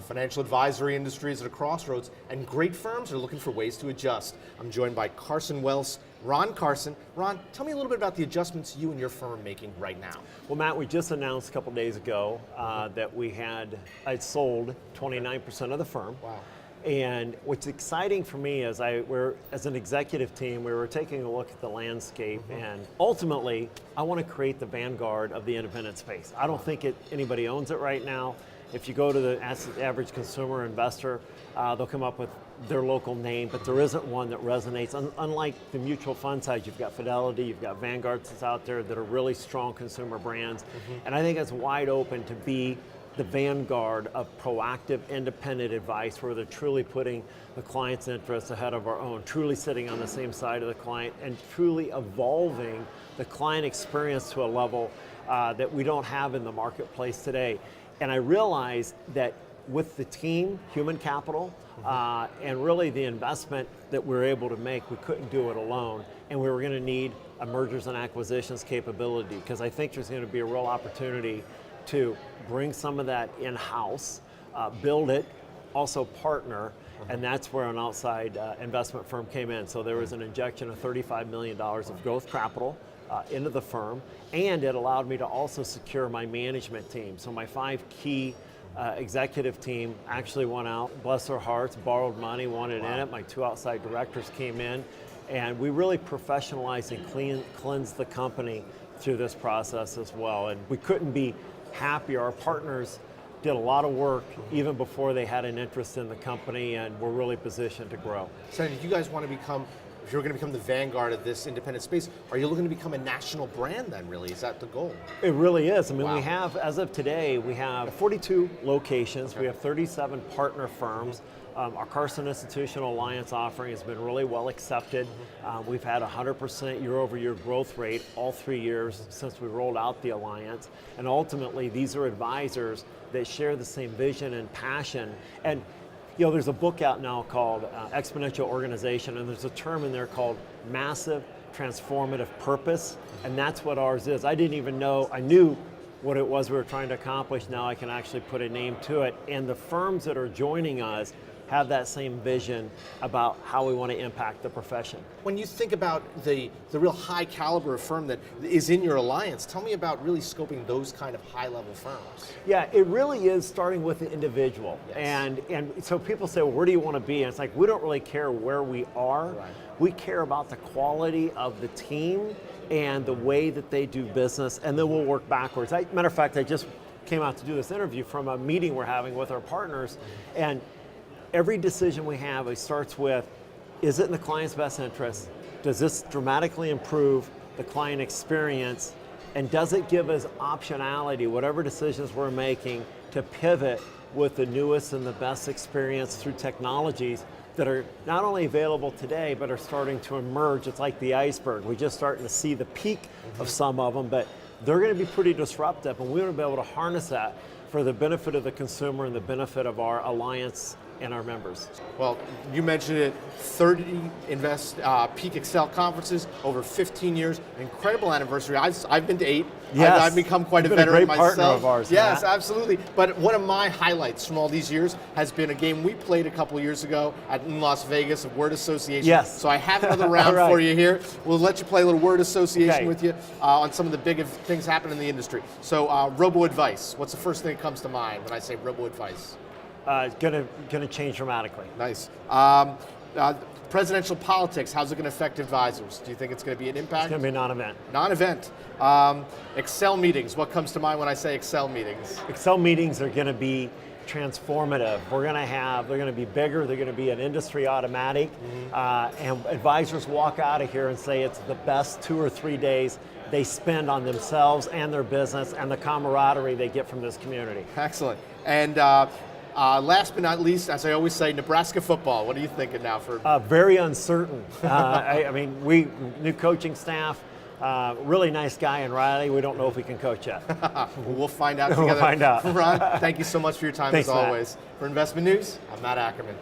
financial advisory industry is at a crossroads, and great firms are looking for ways to adjust. I'm joined by Carson Wealth's Ron Carson. Ron, tell me a little bit about the adjustments you and your firm are making right now. Well, Matt, we just announced a couple days ago that I'd sold 29% of the firm. Wow. And what's exciting for me is as an executive team, we were taking a look at the landscape, and ultimately, I want to create the Vanguard of the independent space. I don't think anybody owns it right now. If you go to the average consumer investor, they'll come up with their local name, but there isn't one that resonates. Unlike the mutual fund side, you've got Fidelity, you've got Vanguard that's out there that are really strong consumer brands. And I think it's wide open to be the vanguard of proactive, independent advice where they're truly putting the client's interests ahead of our own, truly sitting on the same side of the client, and truly evolving the client experience to a level that we don't have in the marketplace today. And I realized that with the team, human capital, and really the investment that we're able to make, we couldn't do it alone. And we were going to need a mergers and acquisitions capability, because I think there's going to be a real opportunity to bring some of that in-house, build it, also partner, and that's where an outside investment firm came in. So there was an injection of $35 million of growth capital into the firm, and it allowed me to also secure my management team. So my 5 key executive team actually went out, bless their hearts, borrowed money, wanted in it. My 2 outside directors came in, and we really professionalized and cleansed the company through this process as well. And we couldn't be happier. Our partners did a lot of work even before they had an interest in the company, and we're really positioned to grow. Senator, you guys want to become, if you're going to become the vanguard of this independent space, are you looking to become a national brand then, really? Is that the goal? It really is. I mean, Wow. we have, as of today, we have 42 locations. Okay. We have 37 partner firms. Our Carson Institutional Alliance offering has been really well accepted. We've had 100% year-over-year growth rate all 3 years since we rolled out the Alliance. And ultimately, these are advisors that share the same vision and passion. And you know, there's a book out now called Exponential Organization, and there's a term in there called massive transformative purpose, and that's what ours is. I didn't even know, I knew what it was we were trying to accomplish. Now I can actually put a name to it. And the firms that are joining us have that same vision about how we want to impact the profession. When you think about the real high caliber of firm that is in your alliance, tell me about really scoping those kind of high level firms. Yeah, it really is starting with the individual. Yes. And so people say, well, where do you want to be? And it's like, we don't really care where we are. Right. We care about the quality of the team and the way that they do business, and then we'll work backwards. Matter of fact, I just came out to do this interview from a meeting we're having with our partners, and every decision we have, it starts with, is it in the client's best interest? Does this dramatically improve the client experience? And does it give us optionality, whatever decisions we're making, to pivot with the newest and the best experience through technologies that are not only available today, but are starting to emerge. It's like the iceberg. We're just starting to see the peak of some of them, but they're going to be pretty disruptive, and we want to be able to harness that for the benefit of the consumer and the benefit of our alliance and our members. Well, you mentioned it, 30 Peak Excel conferences over 15 years, incredible anniversary. I've been to 8. Yes. I've become quite a veteran myself. Partner of ours. Yes, Matt. Absolutely. But one of my highlights from all these years has been a game we played a couple years ago in Las Vegas of word association. Yes. So I have another round right. for you here. We'll let you play a little word association Okay. with you on some of the big things happening in the industry. So robo-advice, what's the first thing that comes to mind when I say robo-advice? Going to change dramatically. Nice. Presidential politics, how's it going to affect advisors? Do you think it's going to be an impact? It's going to be a non-event. Non-event. Excel meetings, what comes to mind when I say Excel meetings? Excel meetings are going to be transformative. They're going to be bigger, they're going to be an industry automatic, and advisors walk out of here and say it's the best 2 or 3 days they spend on themselves and their business and the camaraderie they get from this community. Excellent. And last but not least, as I always say, Nebraska football. What are you thinking now for? Very uncertain. I mean, new coaching staff, really nice guy in Riley. We don't know if we can coach yet. We'll find out together. We'll find out. Ron, thank you so much for your time. Thanks, as always. Matt. For Investment News, I'm Matt Ackerman.